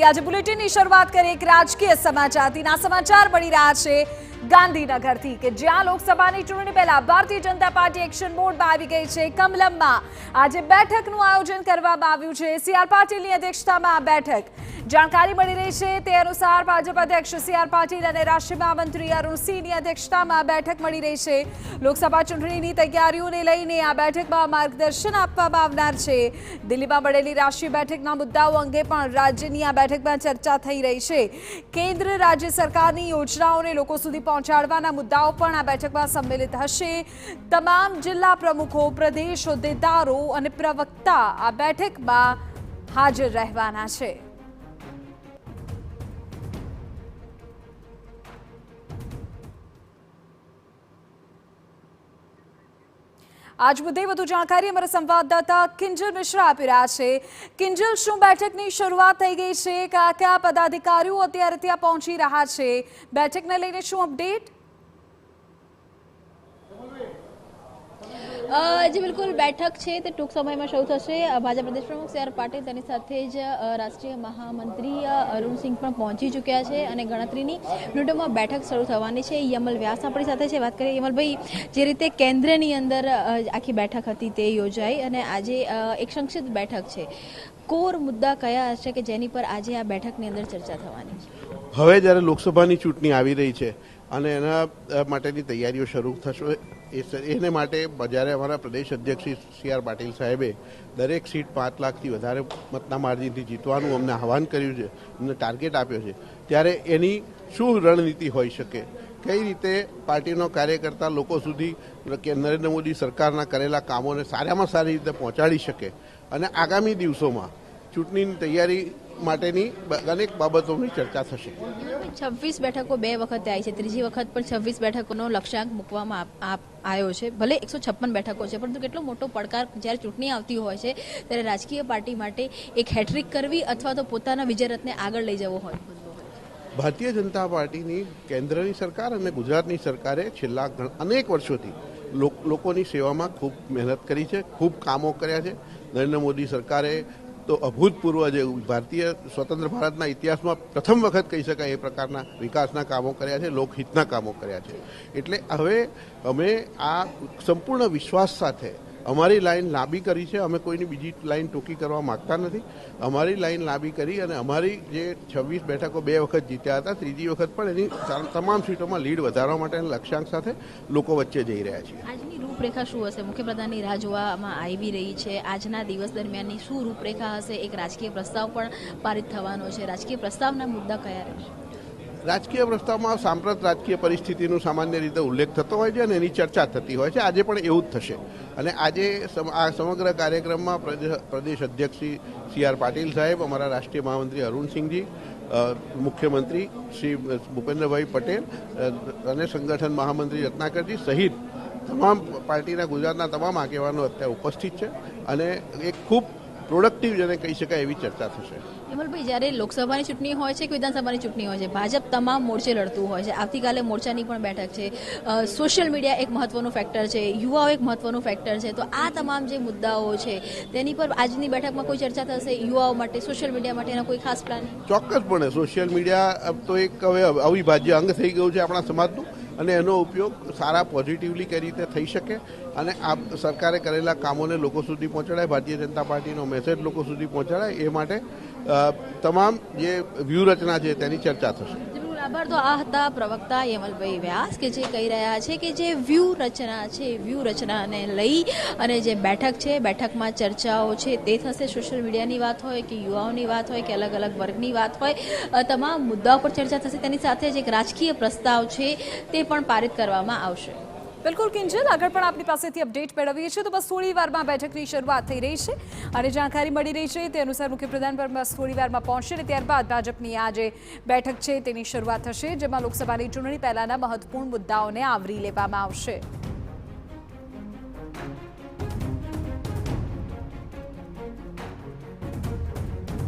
મળતી આજે બુલેટિનની શરૂઆત કરીએ એક રાજકીય સમાચારથી. ના સમાચાર મળી રહ્યા છે ગાંધીનગરથી કે જ્યાં લોકસભાની ચૂંટણી પહેલા ભારતીય જનતા પાર્ટી એક્શન મોડમાં આવી ગઈ છે. કમલમમાં આજે બેઠકનું આયોજન કરવામાં આવ્યું છે. સી.આર. પાટીલની અધ્યક્ષતામાં આ બેઠક. જાણકારી મળી રહી છે તે અનુસાર ભાજપ અધ્યક્ષ સી.આર. પાટીલ અને રાષ્ટ્રીય મહામંત્રી અરુણ સિંહની અધ્યક્ષતામાં બેઠક મળી રહી છે. લોકસભા ચૂંટણીની તૈયારીઓને લઈને આ બેઠકમાં માર્ગદર્શન આપવામાં આવનાર છે. દિલ્હીમાં મળેલી રાષ્ટ્રીય બેઠકના મુદ્દાઓ અંગે પણ રાજ્યની આ બેઠકમાં ચર્ચા થઈ રહી છે. કેન્દ્ર રાજ્ય સરકારની યોજનાઓને લોકો સુધી પહોંચાડવાના મુદ્દાઓ પણ આ બેઠકમાં સંમેલિત હશે. તમામ જિલ્લા પ્રમુખો, પ્રદેશ હોદ્દેદારો અને પ્રવક્તા આ બેઠકમાં હાજર રહેવાના છે. આજ મુદ્દે વધુ જાણકારી અમારા સંવાદદાતા કિંજલ મિશ્રા આપી રહ્યા છે. કિંજલ, શું બેઠકની શરૂઆત થઈ ગઈ છે? કયા કયા પદાધિકારીઓ અત્યારે ત્યાં પહોંચી રહ્યા છે? બેઠકને લઈને શું અપડેટ? જી બિલકુલ, બેઠક છે તે ટૂંક સમયમાં શરૂ થશે. ભાજપ પ્રદેશ પ્રમુખ સી.આર. પાટીલ, તેની સાથે જ રાષ્ટ્રીય મહામંત્રી અરુણ સિંહ પણ પહોંચી ચૂક્યા છે અને ગણતરીની મિનિટોમાં બેઠક શરૂ થવાની છે. યમલ વ્યાસ આપણી સાથે છે. વાત કરીએ યમલભાઈ, જે રીતે કેન્દ્રની અંદર આખી બેઠક હતી તે યોજાઈ અને આજે એક સંક્ષિપ્ત બેઠક છે. કોર મુદ્દા કયા હશે કે જેની પર આજે આ બેઠકની અંદર ચર્ચા થવાની છે? હવે જ્યારે લોકસભાની ચૂંટણી આવી રહી છે અને એના માટેની તૈયારીઓ શરૂ થશે, એને માટે જ્યારે અમારા પ્રદેશ અધ્યક્ષ સી.આર. પાટીલ સાહેબે દરેક સીટ 5 લાખથી વધારે મતના માર્જિનથી જીતવાનું અમને આહવાન કર્યું છે, અમને ટાર્ગેટ આપ્યો છે, ત્યારે એની શું રણનીતિ હોઈ શકે, કઈ રીતે પાર્ટીનો કાર્યકર્તા લોકો સુધી નરેન્દ્ર મોદી સરકારના કરેલા કામોને સારામાં સારી રીતે પહોંચાડી શકે અને આગામી દિવસોમાં ચૂંટણીની તૈયારી માટેની અનેક બાબતોની ચર્ચા થશે. 26 બેઠકો 2 વખતે આવી છે. ત્રીજી વખત પણ 26 બેઠકોનો લક્ષ્યાંક મૂકવામાં આવ્યો છે. ભલે 156 બેઠકો છે, પરંતુ કેટલો મોટો પડકાર જ્યારે ચૂંટણી આવતી હોય છે ત્યારે રાજકીય પાર્ટી માટે એક હેટ્રિક કરવી અથવા તો પોતાના વિજય રથને આગળ લઈ જવો હોય. ભારતીય જનતા પાર્ટીની કેન્દ્રની સરકાર અને ગુજરાતની સરકારે છેલ્લા અનેક વર્ષોથી લોકોની સેવામાં ખૂબ મહેનત કરી છે, ખૂબ કામો કર્યા છે. નરેન્દ્ર મોદી સરકારે તો અભૂતપૂર્વ જે ભારતીય સ્વતંત્ર ભારતના ઇતિહાસમાં પ્રથમ વખત કહી શકાય એ પ્રકારના વિકાસના કામો કર્યા છે, લોકહિતના કામો કર્યા છે. એટલે હવે અમે આ સંપૂર્ણ વિશ્વાસ સાથે અમારી લાઈન લાંબી કરી છે. અમે કોઈની બીજી લાઈન ટૂંકી કરવા માગતા નથી. અમારી લાઈન લાંબી કરી અને અમારી જે 26 બેઠકો 2 વખત જીત્યા હતા, ત્રીજી વખત પણ એની તમામ સીટોમાં લીડ વધારવા માટેના લક્ષ્યાંક સાથે લોકો વચ્ચે જઈ રહ્યા છીએ. આજની રૂપરેખા શું હશે? મુખ્યપ્રધાનની રાહ જોવામાં આવી રહી છે. આજના દિવસ દરમિયાનની શું રૂપરેખા હશે? એક રાજકીય પ્રસ્તાવ પણ પારિત થવાનો છે. રાજકીય પ્રસ્તાવના મુદ્દા કયા રહેશે? રાજકીય પ્રસ્તાવમાં સાંપ્રત રાજકીય પરિસ્થિતિનો સામાન્ય રીતે ઉલ્લેખ થતો હોય છે અને એની ચર્ચા થતી હોય છે. આજે પણ એવું જ થશે અને આજે આ સમગ્ર કાર્યક્રમમાં પ્રદેશ અધ્યક્ષ સી.આર. પાટીલ સાહેબ, અમારા રાષ્ટ્રીય મહામંત્રી અરુણ સિંહજી, મુખ્યમંત્રી શ્રી ભૂપેન્દ્રભાઈ પટેલ અને સંગઠન મહામંત્રી રત્નાકરજી સહિત તમામ પાર્ટીના ગુજરાતના તમામ આગેવાનો અત્યારે ઉપસ્થિત છે અને એક ખૂબ પ્રોડક્ટિવ જેને કહી શકાય એવી ચર્ચા થશે. યમલભાઈ, જ્યારે લોકસભાની ચૂંટણી હોય છે કે વિધાનસભાની ચૂંટણી હોય છે, ભાજપ તમામ મોરચે લડતું હોય છે. આવતીકાલે મોરચાની પણ બેઠક છે. સોશિયલ મીડિયા એક મહત્વનું ફેક્ટર છે, યુવાઓ એક મહત્વનું ફેક્ટર છે. તો આ તમામ જે મુદ્દાઓ છે તેની પર આજની બેઠકમાં કોઈ ચર્ચા થશે? યુવાઓ માટે, સોશિયલ મીડિયા માટેના કોઈ ખાસ પ્લાન? ચોક્કસપણે સોશિયલ મીડિયા તો એક હવે અવિભાજ્ય અંગ થઈ ગયું છે આપણા સમાજનું અને એનો ઉપયોગ સારા પોઝિટિવલી કઈ રીતે થઈ શકે અને આ સરકારે કરેલા કામોને લોકો સુધી પહોંચાડાય, ભારતીય જનતા પાર્ટીનો મેસેજ લોકો સુધી પહોંચાડાય એ માટે તમામ જે વ્યૂહરચના છે તેની ચર્ચા થશે. આભાર. તો આ હતા પ્રવક્તા યમલભાઈ વ્યાસ કે જે કહી રહ્યા છે કે જે વ્યૂહરચના છે, વ્યૂહરચનાને લઈ અને જે બેઠક છે, બેઠકમાં ચર્ચાઓ છે તે થશે. સોશિયલ મીડિયાની વાત હોય કે યુવાઓની વાત હોય કે અલગ અલગ વર્ગની વાત હોય, તમામ મુદ્દાઓ પર ચર્ચા થશે. તેની સાથે જ એક રાજકીય પ્રસ્તાવ છે તે પણ પારિત કરવામાં આવશે. બિલકુલ કિંજલ, આગળ પણ આપણી પાસેથી અપડેટ મેળવીએ છીએ. તો બસ થોડી વારમાં બેઠકની શરૂઆત થઈ રહી છે અને જાણકારી મળી રહી છે તે અનુસાર મુખ્યપ્રધાન પર બસ થોડી વારમાં પહોંચશે અને ત્યારબાદ ભાજપની આ જે બેઠક છે તેની શરૂઆત થશે, જેમાં લોકસભાની ચૂંટણી પહેલાના મહત્વપૂર્ણ મુદ્દાઓને આવરી લેવામાં આવશે.